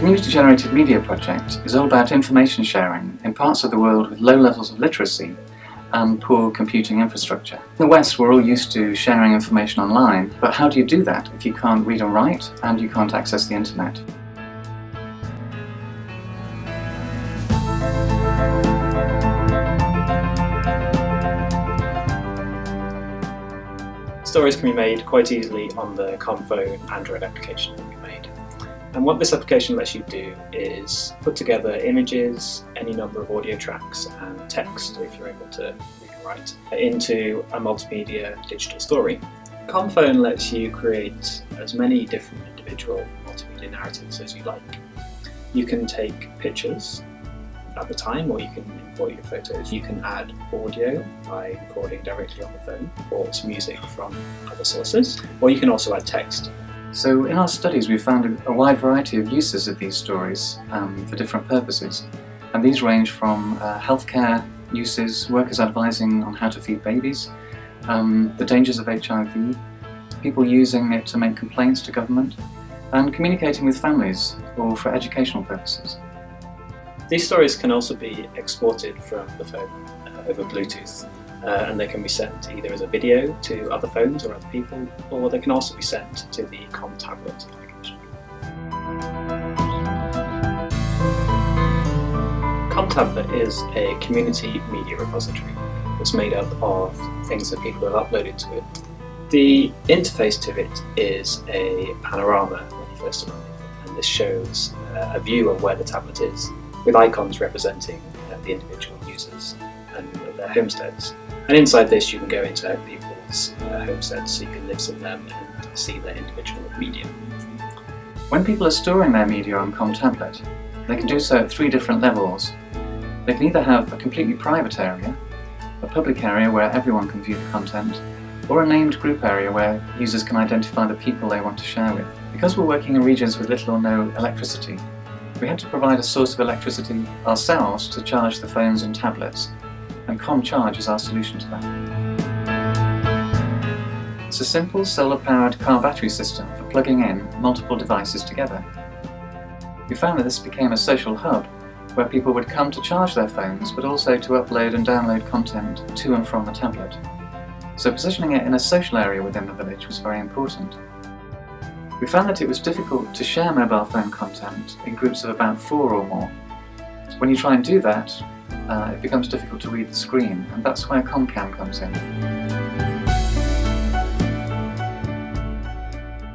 community-generated media project is all about information sharing in parts of the world with low levels of literacy and poor computing infrastructure. In the West, we're all used to sharing information online, but how do you do that if you can't read and write and you can't access the internet? Stories can be made quite easily on the ComPhone Android application that we made. And what this application lets you do is put together images, any number of audio tracks and text, if you're able to read and write, into a multimedia digital story. ComPhone lets you create as many different individual multimedia narratives as you like. You can take pictures at the time, or you can import your photos. You can add audio by recording directly on the phone, or music from other sources, or you can also add text. So in our studies we've found a wide variety of uses of these stories for different purposes, and these range from healthcare uses, workers advising on how to feed babies, the dangers of HIV, people using it to make complaints to government, and communicating with families or for educational purposes. These stories can also be exported from the phone over Bluetooth, and they can be sent either as a video to other phones or other people, or they can also be sent to the tablet application. Tablet is a community media repository that's made up of things that people have uploaded to it. The interface to it is a panorama when you first arrive, and this shows a view of where the tablet is, with icons representing the individual users and their homesteads. And inside this you can go into people's homesteads, so you can live in them and see their individual media. When people are storing their media on tablet, they can do so at 3 different levels. They can either have a completely private area, a public area where everyone can view the content, or a named group area where users can identify the people they want to share with. Because we're working in regions with little or no electricity, we had to provide a source of electricity ourselves to charge the phones and tablets, and ComCharge is our solution to that. It's a simple solar-powered car battery system for plugging in multiple devices together. We found that this became a social hub where people would come to charge their phones, but also to upload and download content to and from the tablet. So positioning it in a social area within the village was very important. We found that it was difficult to share mobile phone content in groups of about 4 or more. When you try and do that, it becomes difficult to read the screen, and that's where ComCam comes in.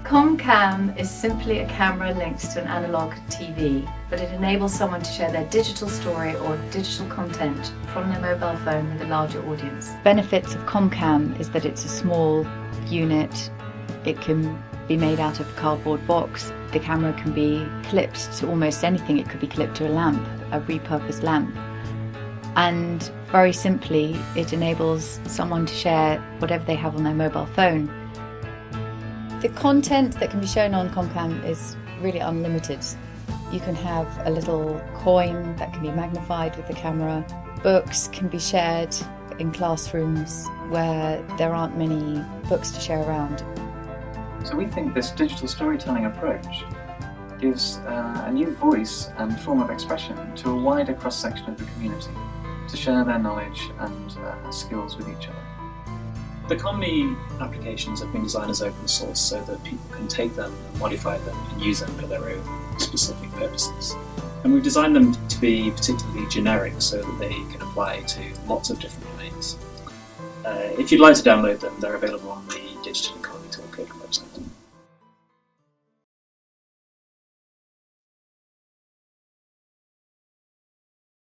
ComCam is simply a camera linked to an analogue TV, but it enables someone to share their digital story or digital content from their mobile phone with a larger audience. Benefits of ComCam is that it's a small unit. It can be made out of a cardboard box. The camera can be clipped to almost anything. It could be clipped to a lamp, a repurposed lamp. And very simply, it enables someone to share whatever they have on their mobile phone. The content that can be shown on ComCam is really unlimited. You can have a little coin that can be magnified with the camera. Books can be shared in classrooms where there aren't many books to share around. So we think this digital storytelling approach gives a new voice and form of expression to a wider cross-section of the community to share their knowledge and skills with each other. The ComMe applications have been designed as open source so that people can take them, modify them and use them for their own specific purposes. And we've designed them to be particularly generic so that they can apply to lots of different domains. If you'd like to download them, they're available on the digital